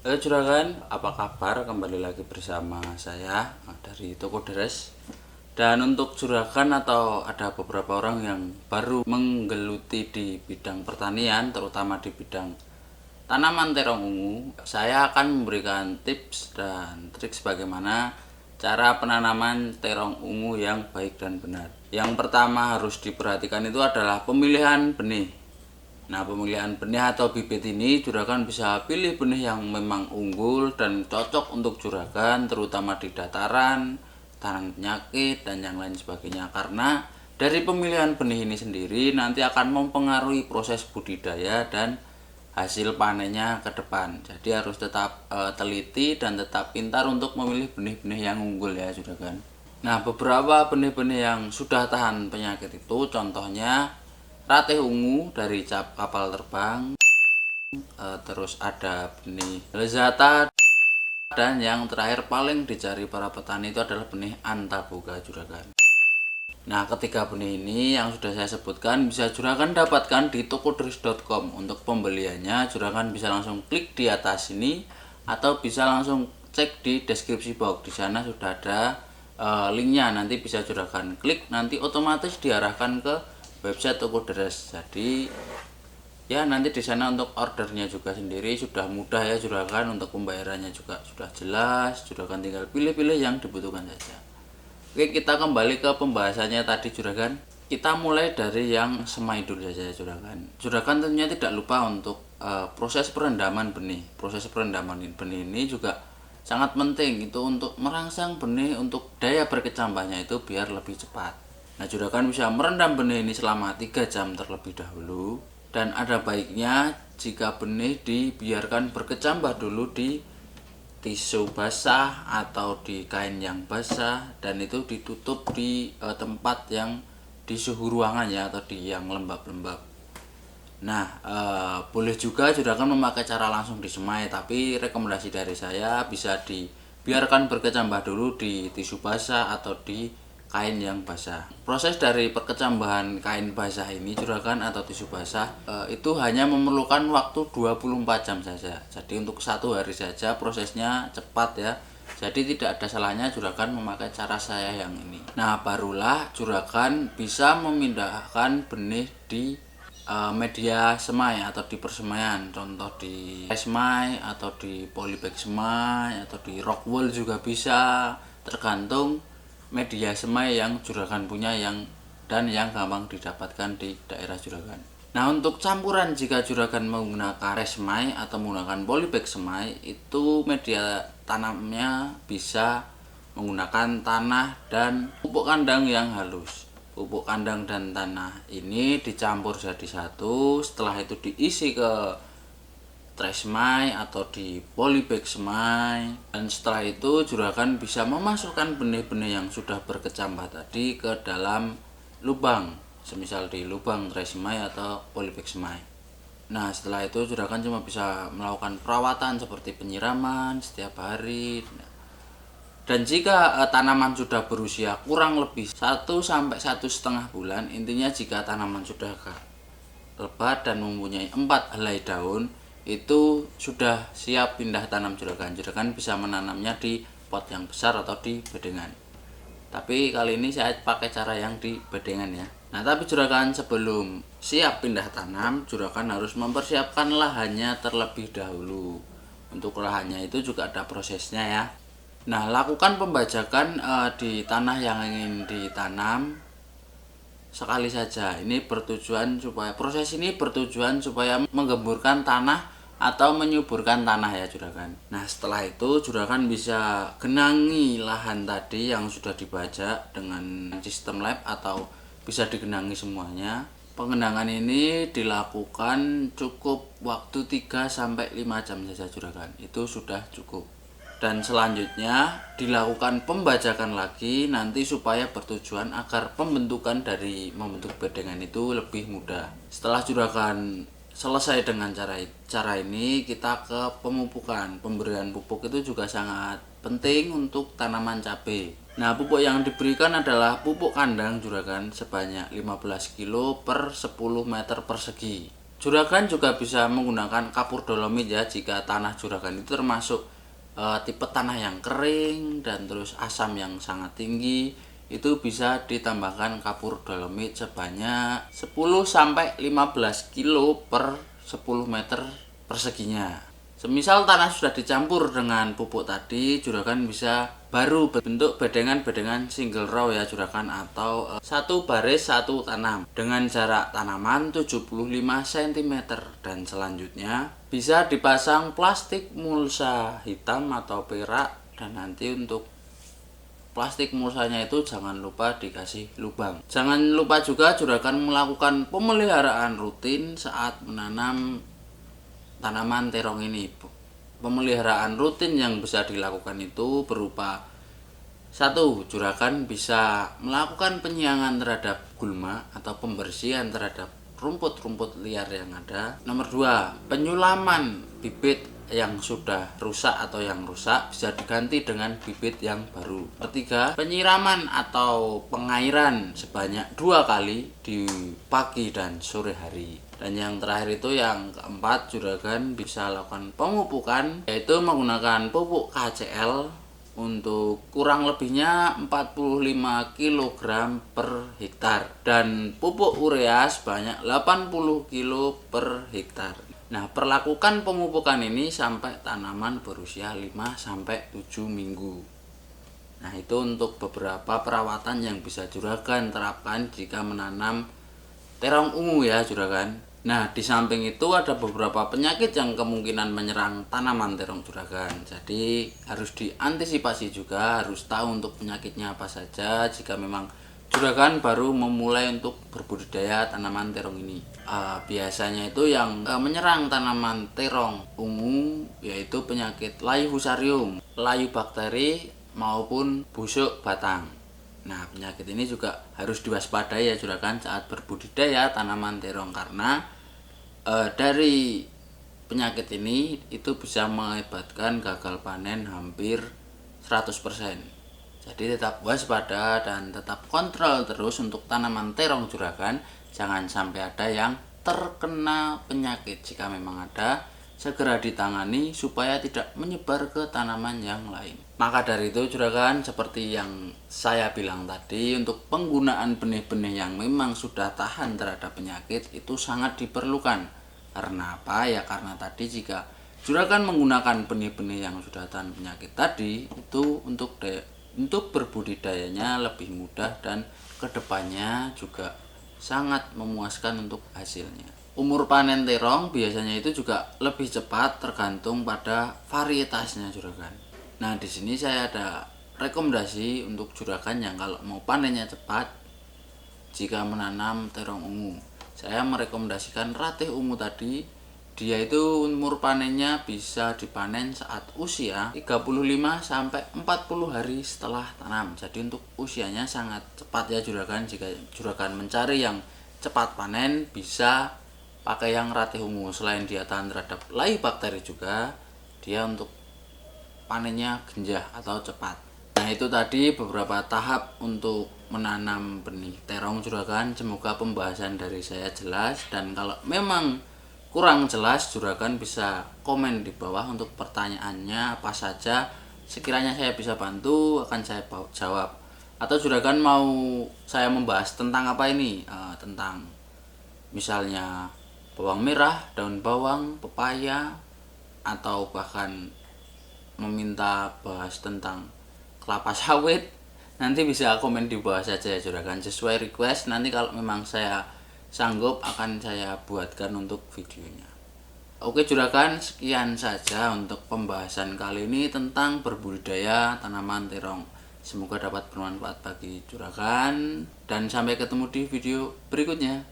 Halo juragan, apa kabar? Kembali lagi bersama saya dari Toko Deres. Dan untuk juragan atau ada beberapa orang yang baru menggeluti di bidang pertanian, terutama di bidang tanaman terong ungu, saya akan memberikan tips dan trik bagaimana cara penanaman terong ungu yang baik dan benar. Yang pertama harus diperhatikan itu adalah pemilihan benih. Nah, pemilihan benih atau bibit ini juragan bisa pilih benih yang memang unggul dan cocok untuk juragan, terutama di dataran, tahan penyakit, dan yang lain sebagainya. Karena dari pemilihan benih ini sendiri nanti akan mempengaruhi proses budidaya dan hasil panennya ke depan. Jadi harus tetap teliti dan tetap pintar untuk memilih benih-benih yang unggul ya juragan. Nah, beberapa benih-benih yang sudah tahan penyakit itu contohnya Ratih ungu dari cap kapal terbang, terus ada benih lezata, dan yang terakhir paling dicari para petani itu adalah benih antaboga juragan. Nah, ketiga benih ini yang sudah saya sebutkan bisa juragan dapatkan di tokoderes.com. Untuk pembeliannya juragan bisa langsung klik di atas ini atau bisa langsung cek di deskripsi box. Di sana sudah ada linknya, nanti bisa juragan klik, nanti otomatis diarahkan ke website Toko Deres. Jadi ya nanti di sana untuk ordernya juga sendiri sudah mudah ya juragan, untuk pembayarannya juga sudah jelas, juragan tinggal pilih-pilih yang dibutuhkan saja. Oke, kita kembali ke pembahasannya tadi juragan. Kita mulai dari yang semai dulu saja juragan. Juragan tentunya tidak lupa untuk proses perendaman benih. Proses perendaman benih ini juga sangat penting, itu untuk merangsang benih untuk daya berkecambahnya itu biar lebih cepat. Nah, juragan bisa merendam benih ini selama 3 jam terlebih dahulu, dan ada baiknya jika benih dibiarkan berkecambah dulu di tisu basah atau di kain yang basah, dan itu ditutup di tempat yang di suhu ruangan ya, atau di yang lembab-lembab. Nah, boleh juga juragan memakai cara langsung disemai, tapi rekomendasi dari saya bisa dibiarkan berkecambah dulu di tisu basah atau di kain yang basah. Proses dari perkecambahan kain basah ini juragan atau tisu basah itu hanya memerlukan waktu 24 jam saja. Jadi untuk 1 hari saja prosesnya cepat ya. Jadi tidak ada salahnya juragan memakai cara saya yang ini. Nah, barulah juragan bisa memindahkan benih di media semai atau di persemaian, contoh di semai atau di polybag semai atau di rockwool juga bisa, tergantung media semai yang juragan punya dan yang gampang didapatkan di daerah juragan. Nah, untuk campuran jika juragan menggunakan karet semai atau menggunakan polybag semai, itu media tanamnya bisa menggunakan tanah dan pupuk kandang yang halus. Pupuk kandang dan tanah ini dicampur jadi satu, setelah itu diisi ke tray semai atau di polybag semai, dan setelah itu juragan bisa memasukkan benih-benih yang sudah berkecambah tadi ke dalam lubang, semisal di lubang tray semai atau polybag semai. Nah, setelah itu juragan cuma bisa melakukan perawatan seperti penyiraman setiap hari. Dan jika tanaman sudah berusia kurang lebih 1 sampai 1,5 bulan, intinya jika tanaman sudah lebat dan mempunyai 4 helai daun, itu sudah siap pindah tanam juragan. Juragan bisa menanamnya di pot yang besar atau di bedengan. Tapi kali ini saya pakai cara yang di bedengan ya. Nah, tapi juragan sebelum siap pindah tanam, juragan harus mempersiapkan lahannya terlebih dahulu. Untuk lahannya itu juga ada prosesnya ya. Nah, lakukan pembajakan di tanah yang ingin ditanam sekali saja. Ini bertujuan supaya proses ini bertujuan supaya menggemburkan tanah atau menyuburkan tanah ya juragan. Nah, setelah itu juragan bisa genangi lahan tadi yang sudah dibajak dengan sistem lab atau bisa digenangi semuanya. Pengenangan ini dilakukan cukup waktu 3 sampai 5 jam saja juragan. Itu sudah cukup. Dan selanjutnya dilakukan pembajakan lagi nanti supaya bertujuan agar pembentukan dari membentuk bedengan itu lebih mudah. Setelah juragan selesai dengan cara ini, kita ke pemupukan. Pemberian pupuk itu juga sangat penting untuk tanaman cabai. Nah, pupuk yang diberikan adalah pupuk kandang juragan sebanyak 15 kilo per 10 meter persegi. Juragan juga bisa menggunakan kapur dolomit ya, jika tanah juragan itu termasuk tipe tanah yang kering dan terus asam yang sangat tinggi, itu bisa ditambahkan kapur dolomit sebanyak 10 sampai 15 kilo per 10 meter perseginya. Semisal tanah sudah dicampur dengan pupuk tadi, juragan bisa baru bentuk bedengan-bedengan single row ya juragan, atau satu baris satu tanam dengan jarak tanaman 75 cm, dan selanjutnya bisa dipasang plastik mulsa hitam atau perak, dan nanti untuk plastik mulsanya itu jangan lupa dikasih lubang. Jangan lupa juga juragan melakukan pemeliharaan rutin saat menanam tanaman terong ini. Pemeliharaan rutin yang bisa dilakukan itu berupa: satu, juragan bisa melakukan penyiangan terhadap gulma atau pembersihan terhadap rumput-rumput liar yang ada. Nomor dua, penyulaman bibit yang sudah rusak atau yang rusak bisa diganti dengan bibit yang baru. Ketiga, penyiraman atau pengairan sebanyak 2 kali di pagi dan sore hari. Dan yang terakhir itu yang keempat, juragan bisa lakukan pemupukan, yaitu menggunakan pupuk KCL untuk kurang lebihnya 45 kg per hektar dan pupuk urea sebanyak 80 kg per hektar. Nah, perlakukan pemupukan ini sampai tanaman berusia 5 sampai 7 minggu. Nah, itu untuk beberapa perawatan yang bisa juragan terapkan jika menanam terong ungu ya juragan. Nah, di samping itu ada beberapa penyakit yang kemungkinan menyerang tanaman terong juragan. Jadi harus diantisipasi juga, harus tahu untuk penyakitnya apa saja jika memang juragan baru memulai untuk berbudidaya tanaman terong ini. Biasanya itu yang menyerang tanaman terong ungu yaitu penyakit layu fusarium, layu bakteri maupun busuk batang. Nah, penyakit ini juga harus diwaspadai ya juragan saat berbudidaya tanaman terong, karena dari penyakit ini itu bisa mengakibatkan gagal panen hampir 100%. Jadi tetap waspada dan tetap kontrol terus untuk tanaman terong juragan, jangan sampai ada yang terkena penyakit. Jika memang ada, segera ditangani supaya tidak menyebar ke tanaman yang lain. Maka dari itu juragan, seperti yang saya bilang tadi, untuk penggunaan benih-benih yang memang sudah tahan terhadap penyakit itu sangat diperlukan. Karena apa? Ya karena tadi jika juragan menggunakan benih-benih yang sudah tahan penyakit tadi, itu untuk berbudidayanya lebih mudah dan kedepannya juga sangat memuaskan untuk hasilnya. Umur panen terong biasanya itu juga lebih cepat tergantung pada varietasnya juragan. Nah, di sini saya ada rekomendasi untuk juragan yang kalau mau panennya cepat jika menanam terong ungu. Saya merekomendasikan ratih ungu tadi. Dia itu umur panennya bisa dipanen saat usia 35 sampai 40 hari setelah tanam. Jadi untuk usianya sangat cepat ya juragan. Jika juragan mencari yang cepat panen, bisa pakai yang ratih ungu. Selain dia tahan terhadap layu bakteri juga, dia untuk panennya genjah atau cepat. Nah, itu tadi beberapa tahap untuk menanam benih terong juragan. Semoga pembahasan dari saya jelas, dan kalau memang kurang jelas, juragan bisa komen di bawah untuk pertanyaannya apa saja. Sekiranya saya bisa bantu, akan saya jawab. Atau juragan mau saya membahas tentang apa ini? Tentang misalnya bawang merah, daun bawang, pepaya, atau bahkan meminta bahas tentang kelapa sawit. Nanti bisa komen di bawah saja ya juragan, sesuai request. Nanti kalau memang saya sanggup akan saya buatkan untuk videonya. Oke juragan, sekian saja untuk pembahasan kali ini tentang berbudidaya tanaman terong. Semoga dapat bermanfaat bagi juragan, dan sampai ketemu di video berikutnya.